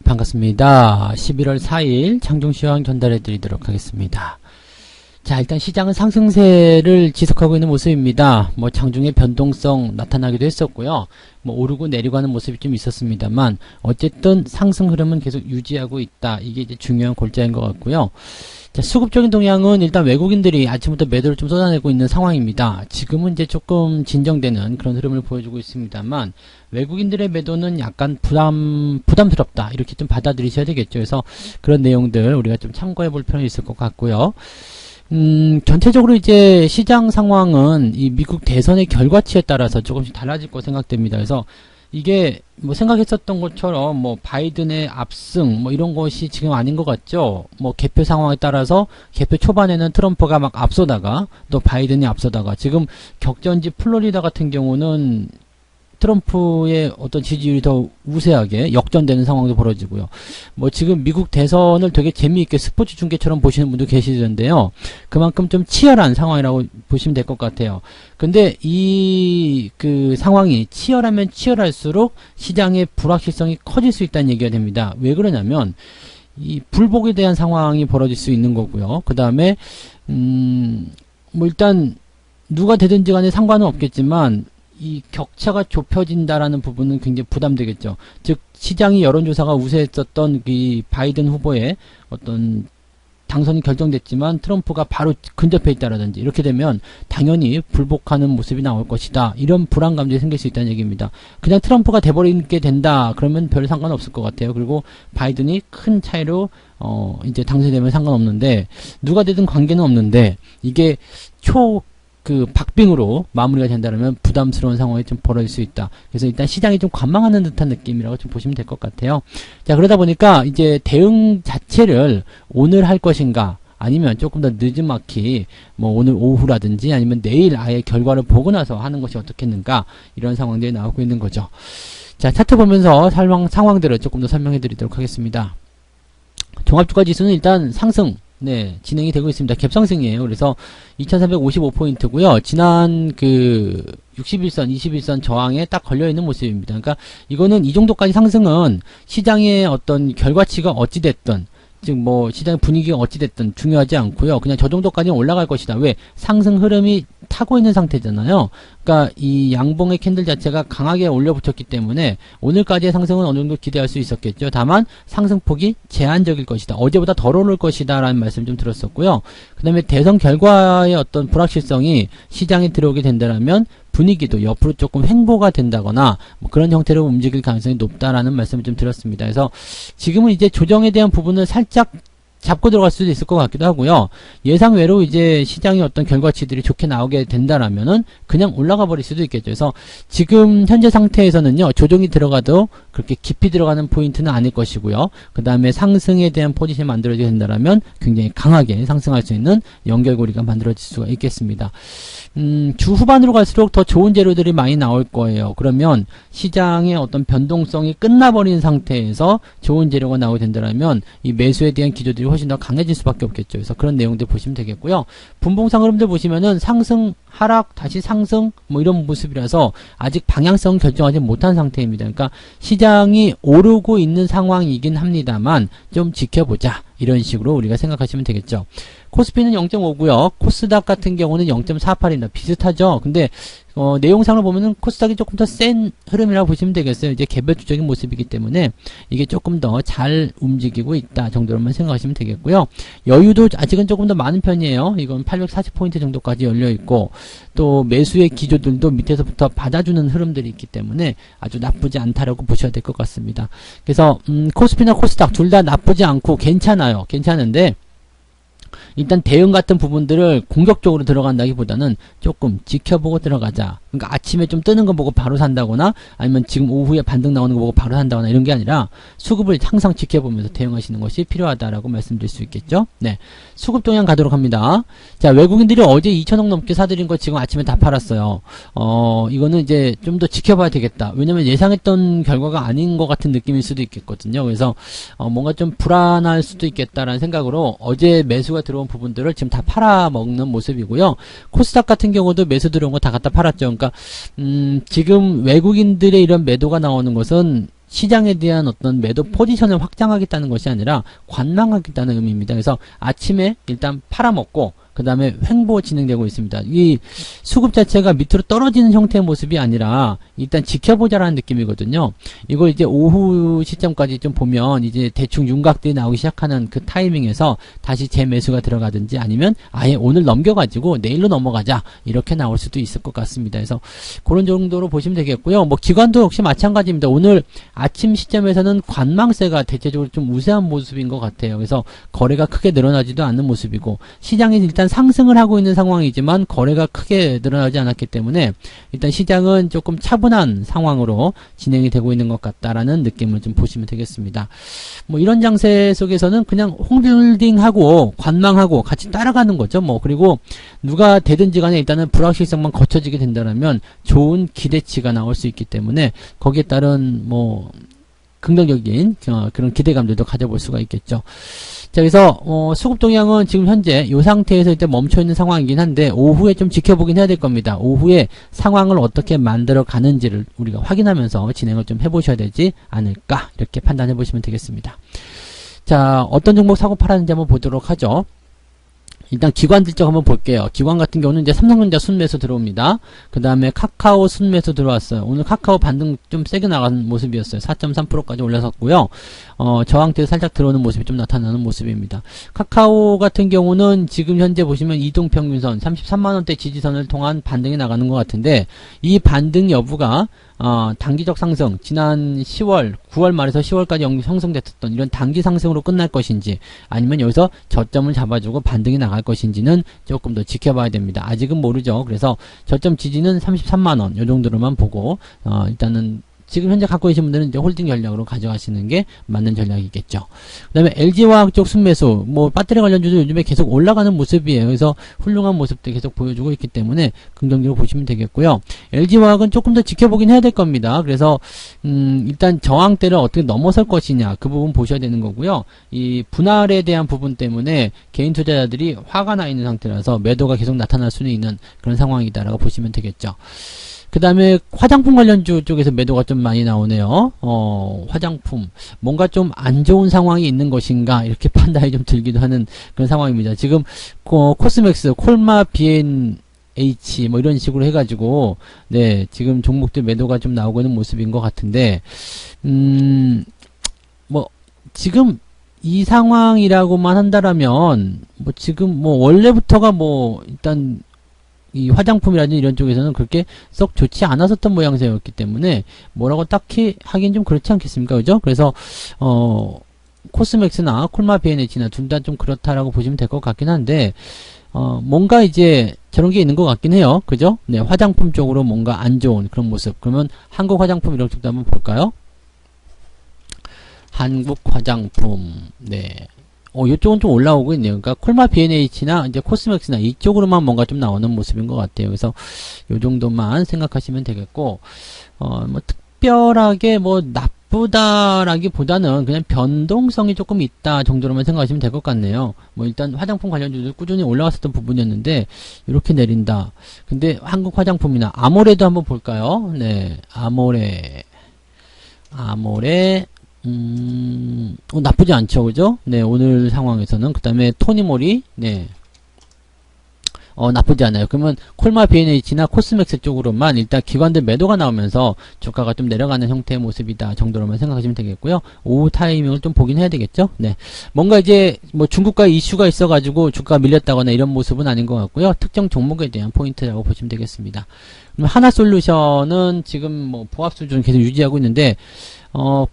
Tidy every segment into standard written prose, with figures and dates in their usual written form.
반갑습니다. 11월 4일 장중시황 전달해 드리도록 하겠습니다. 자, 일단 시장은 상승세를 지속하고 있는 모습입니다. 장중에 변동성 나타나기도 했었고요. 오르고 내리고 하는 모습이 좀 있었습니다만, 어쨌든 상승 흐름은 계속 유지하고 있다. 이게 이제 중요한 골자인 것 같고요. 자, 수급적인 동향은 일단 외국인들이 아침부터 매도를 좀 쏟아내고 있는 상황입니다. 지금은 이제 조금 진정되는 그런 흐름을 보여주고 있습니다만, 외국인들의 매도는 약간 부담스럽다. 이렇게 좀 받아들이셔야 되겠죠. 그래서 그런 내용들 우리가 좀 참고해 볼 필요는 있을 것 같고요. 전체적으로 이제 시장 상황은 이 미국 대선의 결과치에 따라서 조금씩 달라질 거 생각됩니다. 그래서 이게 생각했었던 것처럼 바이든의 압승 이런 것이 지금 아닌 것 같죠. 개표 상황에 따라서 개표 초반에는 트럼프가 막 앞서다가 또 바이든이 앞서다가 지금 격전지 플로리다 같은 경우는 트럼프의 어떤 지지율이 더 우세하게 역전되는 상황도 벌어지고요. 지금 미국 대선을 되게 재미있게 스포츠 중계처럼 보시는 분도 계시던데요. 그만큼 좀 치열한 상황이라고 보시면 될 것 같아요. 근데 그 상황이 치열하면 치열할수록 시장의 불확실성이 커질 수 있다는 얘기가 됩니다. 왜 그러냐면 이 불복에 대한 상황이 벌어질 수 있는 거고요. 그 다음에 일단 누가 되든지 간에 상관은 없겠지만 이 격차가 좁혀진다라는 부분은 굉장히 부담되겠죠. 즉 시장이 여론조사가 우세했었던 이 바이든 후보의 어떤 당선이 결정됐지만 트럼프가 바로 근접해 있다라든지 이렇게 되면 당연히 불복하는 모습이 나올 것이다. 이런 불안감들이 생길 수 있다는 얘기입니다. 그냥 트럼프가 돼버리게 된다. 그러면 별 상관없을 것 같아요. 그리고 바이든이 큰 차이로 이제 당선되면 상관없는데 누가 되든 관계는 없는데 이게 박빙으로 마무리가 된다면 부담스러운 상황이 좀 벌어질 수 있다. 그래서 일단 시장이 좀 관망하는 듯한 느낌이라고 좀 보시면 될 것 같아요. 자, 그러다 보니까 이제 대응 자체를 오늘 할 것인가 아니면 조금 더 늦은막히 오늘 오후라든지 아니면 내일 아예 결과를 보고 나서 하는 것이 어떻겠는가 이런 상황들이 나오고 있는 거죠. 자, 차트 보면서 상황들을 조금 더 설명해 드리도록 하겠습니다. 종합주가 지수는 일단 상승 진행이 되고 있습니다. 갭상승이에요. 그래서 2355포인트고요. 지난 60일선, 21선 저항에 딱 걸려있는 모습입니다. 그러니까 이거는 이 정도까지 상승은 시장의 어떤 결과치가 어찌됐든 즉 시장의 분위기가 어찌됐든 중요하지 않고요. 그냥 저 정도까지는 올라갈 것이다. 왜? 상승 흐름이 타고 있는 상태잖아요. 그러니까 이 양봉의 캔들 자체가 강하게 올려붙였기 때문에 오늘까지의 상승은 어느 정도 기대할 수 있었겠죠. 다만 상승폭이 제한적일 것이다. 어제보다 덜 오를 것이다 라는 말씀 좀 들었었고요. 그 다음에 대선 결과의 어떤 불확실성이 시장에 들어오게 된다면 분위기도 옆으로 조금 횡보가 된다거나 그런 형태로 움직일 가능성이 높다라는 말씀을 좀 드렸습니다. 그래서 지금은 이제 조정에 대한 부분을 살짝 잡고 들어갈 수도 있을 것 같기도 하고요. 예상외로 이제 시장의 어떤 결과치들이 좋게 나오게 된다라면은 그냥 올라가 버릴 수도 있겠죠. 그래서 지금 현재 상태에서는요, 조정이 들어가도 그렇게 깊이 들어가는 포인트는 아닐 것이고요. 그 다음에 상승에 대한 포지션이 만들어지게 된다라면 굉장히 강하게 상승할 수 있는 연결고리가 만들어질 수가 있겠습니다. 주 후반으로 갈수록 더 좋은 재료들이 많이 나올 거예요. 그러면 시장의 어떤 변동성이 끝나버린 상태에서 좋은 재료가 나오게 된다면 이 매수에 대한 기조들이 훨씬 더 강해질 수밖에 없겠죠. 그래서 그런 내용들 보시면 되겠고요. 분봉상 흐름들 보시면은 상승, 하락, 다시 상승 이런 모습이라서 아직 방향성은 결정하지 못한 상태입니다. 그러니까 시장이 오르고 있는 상황이긴 합니다만 좀 지켜보자. 이런 식으로 우리가 생각하시면 되겠죠. 코스피는 0.5고요. 코스닥 같은 경우는 0.48입니다. 비슷하죠. 근데 내용상을 보면은 코스닥이 조금 더 센 흐름이라고 보시면 되겠어요. 이제 개별주적인 모습이기 때문에 이게 조금 더 잘 움직이고 있다 정도로만 생각하시면 되겠고요. 여유도 아직은 조금 더 많은 편이에요. 이건 840포인트 정도까지 열려 있고 또 매수의 기조들도 밑에서부터 받아주는 흐름들이 있기 때문에 아주 나쁘지 않다라고 보셔야 될 것 같습니다. 그래서 코스피나 코스닥 둘 다 나쁘지 않고 괜찮은데 일단 대응 같은 부분들을 공격적으로 들어간다기보다는 조금 지켜보고 들어가자. 그러니까 아침에 좀 뜨는 거 보고 바로 산다거나 아니면 지금 오후에 반등 나오는 거 보고 바로 산다거나 이런 게 아니라 수급을 항상 지켜보면서 대응하시는 것이 필요하다라고 말씀드릴 수 있겠죠. 네, 수급 동향 가도록 합니다. 자, 외국인들이 어제 2천억 넘게 사들인 거 지금 아침에 다 팔았어요. 이거는 이제 좀 더 지켜봐야 되겠다. 왜냐면 예상했던 결과가 아닌 것 같은 느낌일 수도 있겠거든요. 그래서 뭔가 좀 불안할 수도 있겠다라는 생각으로 어제 매수가 들어온 부분들을 지금 다 팔아먹는 모습이고요. 코스닥 같은 경우도 매수 들어온 거 다 갖다 팔았죠. 그러니까 지금 외국인들의 이런 매도가 나오는 것은 시장에 대한 어떤 매도 포지션을 확장하겠다는 것이 아니라 관망하겠다는 의미입니다. 그래서 아침에 일단 팔아먹고 그 다음에 횡보 진행되고 있습니다. 이 수급 자체가 밑으로 떨어지는 형태의 모습이 아니라 일단 지켜보자라는 느낌이거든요. 이걸 이제 오후 시점까지 좀 보면 이제 대충 윤곽들이 나오기 시작하는 그 타이밍에서 다시 재매수가 들어가든지 아니면 아예 오늘 넘겨가지고 내일로 넘어가자 이렇게 나올 수도 있을 것 같습니다. 그래서 그런 정도로 보시면 되겠고요. 뭐 기관도 역시 마찬가지입니다. 오늘 아침 시점에서는 관망세가 대체적으로 좀 우세한 모습인 것 같아요. 그래서 거래가 크게 늘어나지도 않는 모습이고 시장이 일단 상승을 하고 있는 상황이지만 거래가 크게 늘어나지 않았기 때문에 일단 시장은 조금 차분한 상황으로 진행이 되고 있는 것 같다라는 느낌을 좀 보시면 되겠습니다. 뭐 이런 장세 속에서는 그냥 홀딩하고 관망하고 같이 따라가는 거죠. 뭐 그리고 누가 되든지 간에 일단은 불확실성만 거쳐지게 된다면 좋은 기대치가 나올 수 있기 때문에 거기에 따른 뭐 긍정적인 그런 기대감들도 가져볼 수가 있겠죠. 자, 그래서 수급 동향은 지금 현재 이 상태에서 이제 멈춰 있는 상황이긴 한데 오후에 좀 지켜보긴 해야 될 겁니다. 오후에 상황을 어떻게 만들어 가는지를 우리가 확인하면서 진행을 좀 해보셔야 되지 않을까 이렇게 판단해 보시면 되겠습니다. 자, 어떤 종목 사고 팔았는지 한번 보도록 하죠. 일단 기관들 쪽 한번 볼게요. 기관 같은 경우는 이제 삼성전자 순매수 들어옵니다. 그 다음에 카카오 순매수 들어왔어요. 오늘 카카오 반등 좀 세게 나간 모습이었어요. 4.3%까지 올라섰고요. 저항대에 살짝 들어오는 모습이 좀 나타나는 모습입니다. 카카오 같은 경우는 지금 현재 보시면 이동평균선 33만원대 지지선을 통한 반등이 나가는 것 같은데 이 반등 여부가 단기적 상승, 지난 10월, 9월 말에서 10월까지 형성됐었던 이런 단기 상승으로 끝날 것인지 아니면 여기서 저점을 잡아주고 반등이 나갈 것인지는 조금 더 지켜봐야 됩니다. 아직은 모르죠. 그래서 저점 지지는 33만원 요 정도로만 보고 일단은 지금 현재 갖고 계신 분들은 이제 홀딩 전략으로 가져가시는 게 맞는 전략이겠죠. 그 다음에 LG화학 쪽 순매수, 뭐 배터리 관련주도 요즘에 계속 올라가는 모습이에요. 그래서 훌륭한 모습들 계속 보여주고 있기 때문에 긍정적으로 보시면 되겠고요. LG화학은 조금 더 지켜보긴 해야 될 겁니다. 그래서 일단 저항대를 어떻게 넘어설 것이냐 그 부분 보셔야 되는 거고요. 이 분할에 대한 부분 때문에 개인 투자자들이 화가 나 있는 상태라서 매도가 계속 나타날 수는 있는 그런 상황이다라고 보시면 되겠죠. 그 다음에 화장품 관련주 쪽에서 매도가 좀 많이 나오네요. 화장품 뭔가 좀 안 좋은 상황이 있는 것인가 이렇게 판단이 좀 들기도 하는 그런 상황입니다. 지금 코스맥스, 콜마, BNH 뭐 이런 식으로 해가지고 네 지금 종목들 매도가 좀 나오고 있는 모습인 것 같은데 뭐 지금 이 상황이라고만 한다라면 뭐 지금 뭐 원래부터가 뭐 일단 이 화장품이라든지 이런 쪽에서는 그렇게 썩 좋지 않았었던 모양새였기 때문에 뭐라고 딱히 하긴 좀 그렇지 않겠습니까? 그죠? 그래서 코스맥스나 콜마 BNH나 둘 다 좀 그렇다라고 보시면 될 것 같긴 한데 뭔가 이제 저런 게 있는 것 같긴 해요. 그죠? 네, 화장품 쪽으로 뭔가 안 좋은 그런 모습. 그러면 한국 화장품 이런 쪽도 한번 볼까요? 한국 화장품. 네. 이쪽은 좀 올라오고 있네요. 그러니까 콜마 BNH나 이제 코스맥스나 이쪽으로만 뭔가 좀 나오는 모습인 것 같아요. 그래서 요 정도만 생각하시면 되겠고, 뭐 특별하게 뭐 나쁘다라기보다는 그냥 변동성이 조금 있다 정도로만 생각하시면 될 것 같네요. 뭐 일단 화장품 관련주들 꾸준히 올라왔었던 부분이었는데 이렇게 내린다. 근데 한국 화장품이나 아모레도 한번 볼까요? 네, 아모레. 나쁘지 않죠, 그죠? 네, 오늘 상황에서는. 그 다음에 토니모리, 네. 나쁘지 않아요. 그러면 콜마 BNH나 코스맥스 쪽으로만 일단 기관들 매도가 나오면서 주가가 좀 내려가는 형태의 모습이다 정도로만 생각하시면 되겠고요. 오후 타이밍을 좀 보긴 해야 되겠죠. 네. 뭔가 이제 뭐 중국과 이슈가 있어가지고 주가가 밀렸다거나 이런 모습은 아닌 것 같고요. 특정 종목에 대한 포인트라고 보시면 되겠습니다. 그럼 하나솔루션은 지금 뭐 보합 수준 계속 유지하고 있는데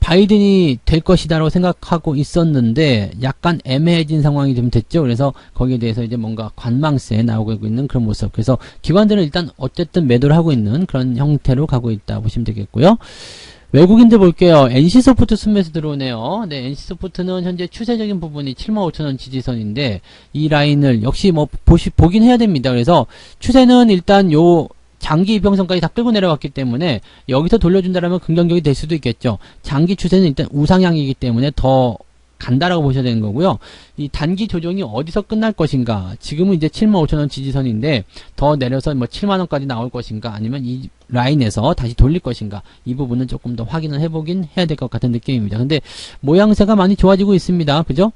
바이든이 될 것이다라고 생각하고 있었는데 약간 애매해진 상황이 좀 됐죠. 그래서 거기에 대해서 이제 뭔가 관망세 나오고 있는 그런 모습. 그래서 기관들은 일단 어쨌든 매도를 하고 있는 그런 형태로 가고 있다 보시면 되겠고요. 외국인들 볼게요. NC소프트 순매수 들어오네요. 네, NC소프트는 현재 추세적인 부분이 75,000원 지지선인데 이 라인을 역시 뭐 보긴 해야 됩니다. 그래서 추세는 일단 요 장기 이평선까지 다 끌고 내려왔기 때문에 여기서 돌려준다라면 긍정적이 될 수도 있겠죠. 장기 추세는 일단 우상향이기 때문에 더 간다라고 보셔야 되는 거고요. 이 단기 조정이 어디서 끝날 것인가. 지금은 이제 75,000원 지지선인데 더 내려서 뭐 7만원까지 나올 것인가 아니면 이 라인에서 다시 돌릴 것인가, 이 부분은 조금 더 확인을 해보긴 해야 될 것 같은 느낌입니다. 근데 모양새가 많이 좋아지고 있습니다. 그죠?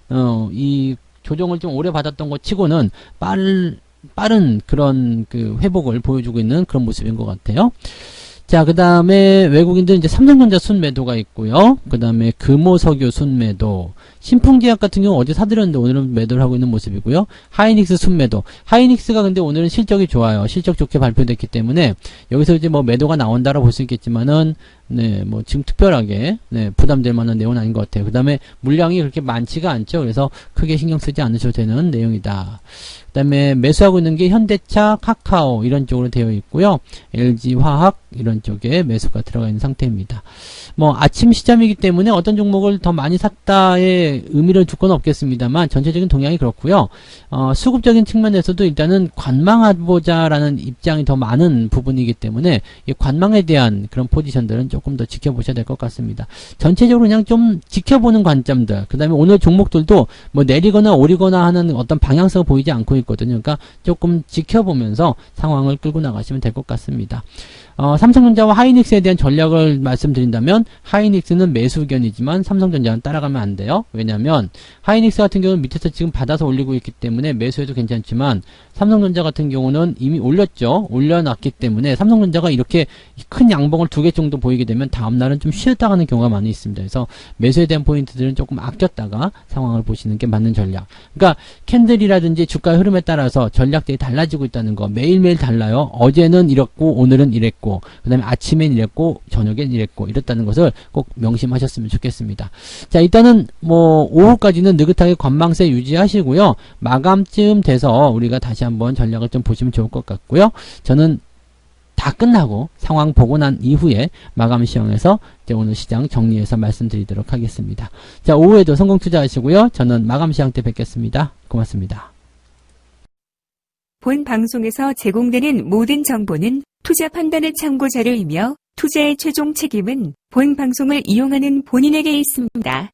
이 조정을 좀 오래 받았던 것 치고는 빠른 그런 그 회복을 보여주고 있는 그런 모습인 것 같아요. 자, 그 다음에 외국인들은 이제 삼성전자 순매도가 있고요. 그 다음에 금호석유 순매도, 신풍제약 같은 경우 어제 사들였는데 오늘은 매도를 하고 있는 모습이고요. 하이닉스 순매도. 하이닉스가 근데 오늘은 실적이 좋아요. 실적 좋게 발표됐기 때문에 여기서 이제 뭐 매도가 나온다라고 볼 수 있겠지만은, 네, 뭐 지금 특별하게 부담될 만한 내용은 아닌 것 같아요. 그 다음에 물량이 그렇게 많지가 않죠. 그래서 크게 신경 쓰지 않으셔도 되는 내용이다. 그 다음에 매수하고 있는 게 현대차, 카카오 이런 쪽으로 되어 있고요. LG화학 이런 쪽에 매수가 들어가 있는 상태입니다. 뭐 아침 시점이기 때문에 어떤 종목을 더 많이 샀다의 의미를 줄 건 없겠습니다만 전체적인 동향이 그렇고요. 수급적인 측면에서도 일단은 관망해보자라는 입장이 더 많은 부분이기 때문에 이 관망에 대한 그런 포지션들은 조금 더 지켜보셔야 될 것 같습니다. 전체적으로 그냥 좀 지켜보는 관점들, 그 다음에 오늘 종목들도 뭐 내리거나 오리거나 하는 어떤 방향성을 보이지 않고 있거든요. 그러니까 조금 지켜보면서 상황을 끌고 나가시면 될 것 같습니다. 삼성전자와 하이닉스에 대한 전략을 말씀드린다면 하이닉스는 매수 의견이지만 삼성전자는 따라가면 안 돼요. 왜냐하면 하이닉스 같은 경우는 밑에서 지금 받아서 올리고 있기 때문에 매수해도 괜찮지만 삼성전자 같은 경우는 이미 올렸죠. 올려놨기 때문에 삼성전자가 이렇게 큰 양봉을 2개 정도 보이게 되면 다음날은 좀 쉬었다 가는 경우가 많이 있습니다. 그래서 매수에 대한 포인트들은 조금 아꼈다가 상황을 보시는 게 맞는 전략. 그러니까 캔들이라든지 주가의 흐름에 따라서 전략들이 달라지고 있다는 거, 매일매일 달라요. 어제는 이랬고 오늘은 이랬고 그 다음에 아침엔 이랬고 저녁엔 이랬고 이랬다는 것을 꼭 명심하셨으면 좋겠습니다. 자, 일단은 뭐 오후까지는 느긋하게 관망세 유지하시고요. 마감쯤 돼서 우리가 다시 한번 전략을 좀 보시면 좋을 것 같고요. 저는 다 끝나고 상황 보고 난 이후에 마감 시황에서 이제 오늘 시장 정리해서 말씀드리도록 하겠습니다. 자, 오후에도 성공 투자하시고요. 저는 마감 시황 때 뵙겠습니다. 고맙습니다. 본 방송에서 제공되는 모든 정보는 투자 판단의 참고 자료이며 투자의 최종 책임은 본 방송을 이용하는 본인에게 있습니다.